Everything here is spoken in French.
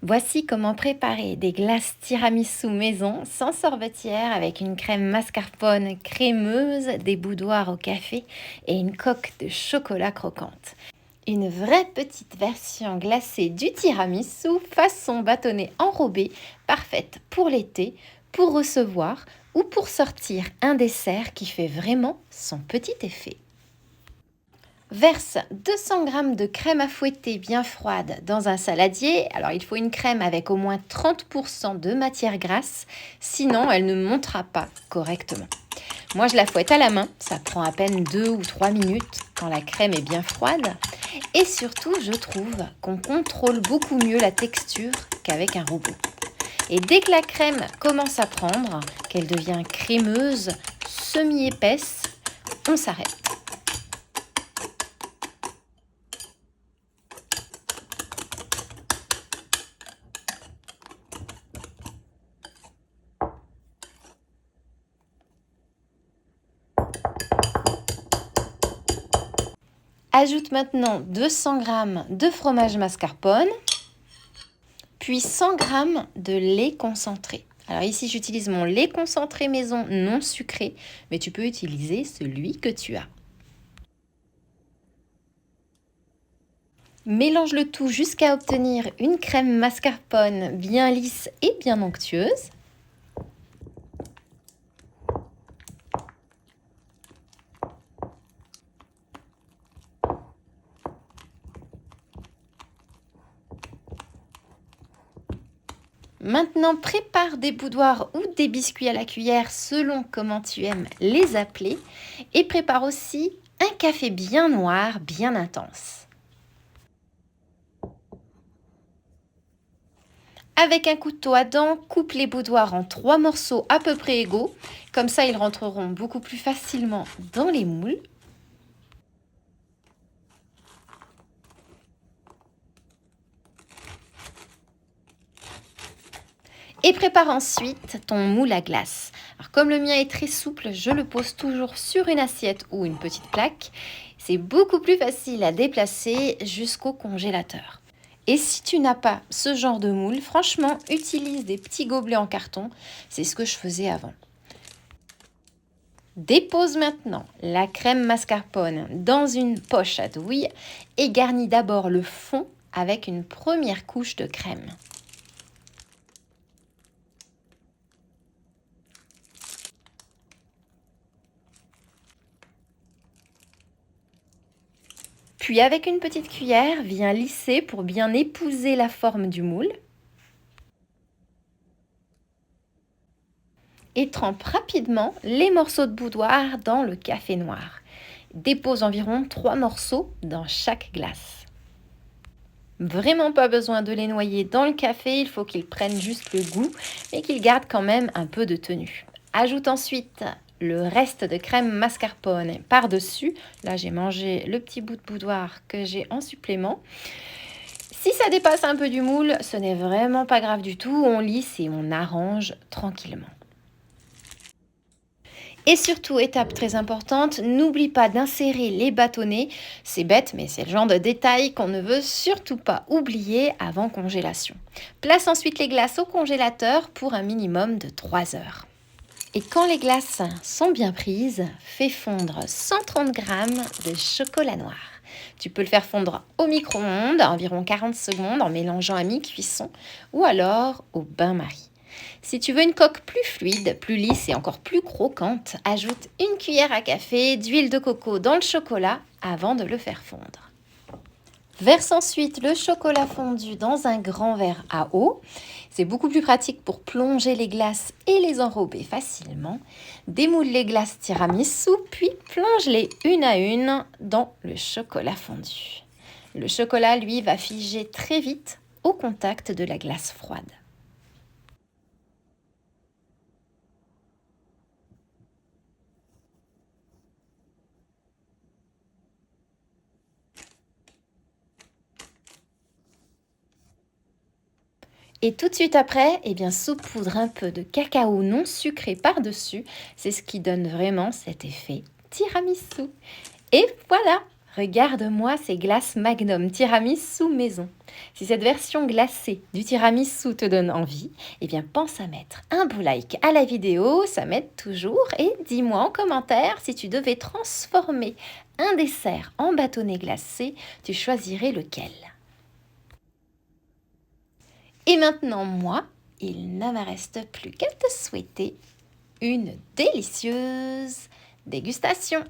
Voici comment préparer des glaces tiramisu maison sans sorbetière avec une crème mascarpone crémeuse, des boudoirs au café et une coque de chocolat croquante. Une vraie petite version glacée du tiramisu façon bâtonnet enrobé, parfaite pour l'été, pour recevoir ou pour sortir un dessert qui fait vraiment son petit effet. Verse 200 g de crème à fouetter bien froide dans un saladier. Alors il faut une crème avec au moins 30% de matière grasse, sinon elle ne montera pas correctement. Moi je la fouette à la main, ça prend à peine 2 ou 3 minutes quand la crème est bien froide. Et surtout je trouve qu'on contrôle beaucoup mieux la texture qu'avec un robot. Et dès que la crème commence à prendre, qu'elle devient crémeuse, semi-épaisse, on s'arrête. Ajoute maintenant 200 g de fromage mascarpone, puis 100 g de lait concentré. Alors ici, j'utilise mon lait concentré maison non sucré, mais tu peux utiliser celui que tu as. Mélange le tout jusqu'à obtenir une crème mascarpone bien lisse et bien onctueuse. Maintenant, prépare des boudoirs ou des biscuits à la cuillère selon comment tu aimes les appeler. Et prépare aussi un café bien noir, bien intense. Avec un couteau à dents, coupe les boudoirs en 3 morceaux à peu près égaux. Comme ça, ils rentreront beaucoup plus facilement dans les moules. Et prépare ensuite ton moule à glace. Alors, comme le mien est très souple, je le pose toujours sur une assiette ou une petite plaque. C'est beaucoup plus facile à déplacer jusqu'au congélateur. Et si tu n'as pas ce genre de moule, franchement, utilise des petits gobelets en carton. C'est ce que je faisais avant. Dépose maintenant la crème mascarpone dans une poche à douille et garnis d'abord le fond avec une première couche de crème. Puis avec une petite cuillère, viens lisser pour bien épouser la forme du moule. Et trempe rapidement les morceaux de boudoir dans le café noir. Dépose environ 3 morceaux dans chaque glace. Vraiment pas besoin de les noyer dans le café, il faut qu'ils prennent juste le goût et qu'ils gardent quand même un peu de tenue. Ajoute ensuite le reste de crème mascarpone par-dessus. Là, j'ai mangé le petit bout de boudoir que j'ai en supplément. Si ça dépasse un peu du moule, ce n'est vraiment pas grave du tout. On lisse et on arrange tranquillement. Et surtout, étape très importante, n'oublie pas d'insérer les bâtonnets. C'est bête, mais c'est le genre de détail qu'on ne veut surtout pas oublier avant congélation. Place ensuite les glaces au congélateur pour un minimum de 3 heures. Et quand les glaces sont bien prises, fais fondre 130 g de chocolat noir. Tu peux le faire fondre au micro-ondes à environ 40 secondes en mélangeant à mi-cuisson ou alors au bain-marie. Si tu veux une coque plus fluide, plus lisse et encore plus croquante, ajoute une cuillère à café d'huile de coco dans le chocolat avant de le faire fondre. Verse ensuite le chocolat fondu dans un grand verre à eau. C'est beaucoup plus pratique pour plonger les glaces et les enrober facilement. Démoule les glaces tiramisu, puis plonge-les une à une dans le chocolat fondu. Le chocolat, lui, va figer très vite au contact de la glace froide. Et tout de suite après, saupoudre un peu de cacao non sucré par-dessus. C'est ce qui donne vraiment cet effet tiramisu. Et voilà! Regarde-moi ces glaces Magnum tiramisu maison. Si cette version glacée du tiramisu te donne envie, eh bien pense à mettre un beau like à la vidéo, ça m'aide toujours. Et dis-moi en commentaire si tu devais transformer un dessert en bâtonnet glacé, tu choisirais lequel? Et maintenant, moi, il ne me reste plus qu'à te souhaiter une délicieuse dégustation.